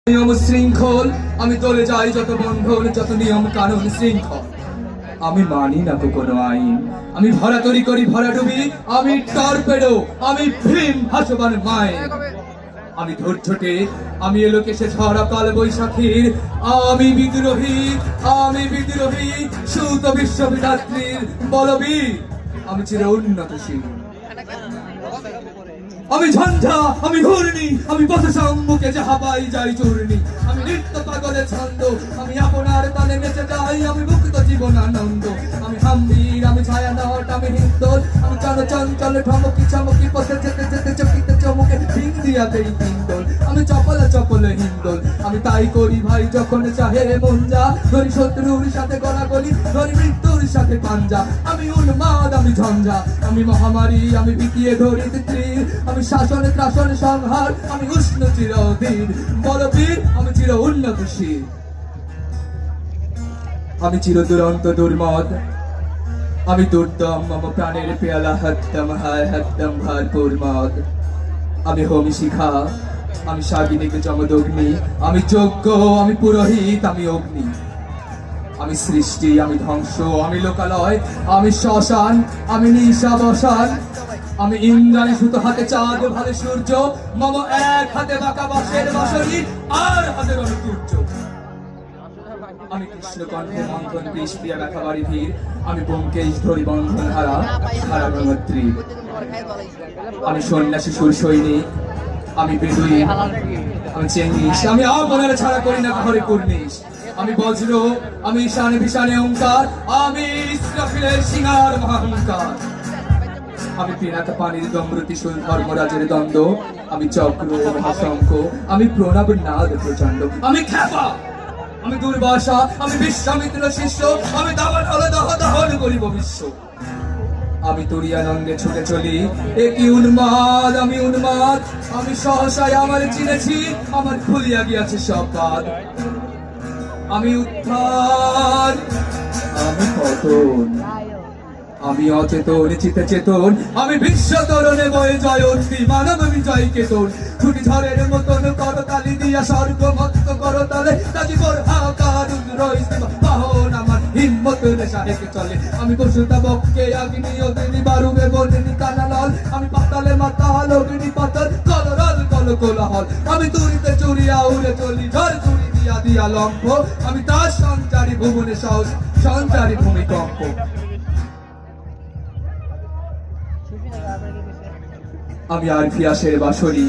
নিয়ম শৃঙ্খল আমি তোলে যাই যত বন্ধন, যত নিয়ম কানুন শৃঙ্খল আমি মানি না কোনো আইন। আমি ভরা তরি করি ভরা ডুবি, আমি টর্পেডো, আমি ভীম ভাসমান মায়। আমি ধৈর্যটে, আমি এলোকে সে ঝড়া কাল বৈশাখীর। আমি বিদ্রোহী, আমি বিদ্রোহী সুত বিশ্ববিধাত্রীর বলবীর। আমি চির উন্নতশীল, আমি ঝঞ্ঝা, আমি ঘূর্ণি, আমি পথে সম্মুখে যাহা পাই যাই চূর্ণি। আমি নৃত্য পাগলের ছন্দ, আমি আপনার তালে নেচে যাই, আমি মুক্ত জীবনানন্দ। আমি হাম্বির, আমি ছায়ানট, আমি হিন্দোল, আমি চঞ্চল ঠমকি চমকি পথে যেতে যেতে চকিতে চমকে ভিং দিয়াতেই হিন্দোল। আমি চপলে চপলে হিন্দোল, আমি তাই করি ভাই যখন চাহে মন যা। ধরি শত্রুর সাথে গলাগলি, ধরি মৃত্যুর সাথে পাঞ্জা। আমি উন্মাদ, আমি ঝঞ্ঝা, আমি মহামারী, আমি বিকিয়ে ধরি তীর। আমি শাসন ত্রাসন সংহার, আমি উষ্ণ চিরধীর বলবীর, আমি চির উন্নতশীল। আমি চির দুরন্ত দুর্মদ, আমি দুর্দম মম প্রাণের পেয়ালা হত্যম হায় হত্যম ভরপুর মদ। আমি হোমি শিখা, আমি সাগিনীক যমদগ্নি, আমি যজ্ঞ, আমি পুরোহিত, আমি অগ্নি। আমি সৃষ্টি, আমি ধ্বংস, আমি লোকালয়, আমি শ্মশান, আমি নিশাবসান। আমি ইন্দ্রাণী সুতো হাতে চাঁদ ভালে সূর্য, মম এক হাতে বাঁকা বাঁশের বাঁশরি, আর হাতে রণতুর্য। আমি কৃষ্ণ কণ্ঠে মন্থন বিষ প্রিয়া ব্যথা বাড়ি ধীর, আমি ব্যোমকেশ ধরি বন্ধন হারা হারা ব্রহ্মত্রী। আমি সন্ন্যাসী সুর সৈনিক, আমি বেদুইন, আমি চেঙ্গিস, আমি আপনারা ছাড়া করি না ঘরে কর্নিশ। আমি বজ্র, আমি ঈশানে বিশানে ওঙ্কার, আমি ইসরাফিলের সিংহার মহাহংকার। আমি পিনাকা পানির দম্রতিশূল ধর্মরাজের দ্বন্দ্ব, আমি চক্র মহাশঙ্খ, আমি প্রণব নাদ প্রচন্ড। আমি খ্যাপা, আমি দুর্বাসা, আমি বিশ্বামিত্র শিষ্য, আমি দাবান হলে দহন করিব বিশ্ব। আমি তুরিয়ানন্দে ছুটে চলি, একই উন্মাদ, আমি উন্মাদ। আমি সহসায় আমার চিনেছি, আমার খুলিয়া গিয়াছে সব বাদ। আমি উত্থান, আমি পতন, আমি অচেতন চিতে চেতন, আমি বিশ্ব তরণে বয়ে জয়ন্তী মানব বিজয় কেতন। ছুটি ঝড়ের মতন করতালি দিয়া স্বর্গ মত্ত করতালে তাজিবর হাকার রইছে বাহন আমার হিম্মত রেশা হেঁটে চলে। আমি বসুতা বক্ষে আগ্নি অগ্নি বারুবে বর্ণিনী কানালল, আমি পাতালে মাতাল অগ্নি পাতাল কলরল কল কোলাহল। আমি তুরিতে চুরিয়া উড়ে চলি ঝড় চুরি দিয়া দিয়া লম্ভ, আমি তার সঞ্চারী ভুবনে সহজ সঞ্চারী ভূমিকম্প। আমি আর ফিয়াসের বাঁশরি,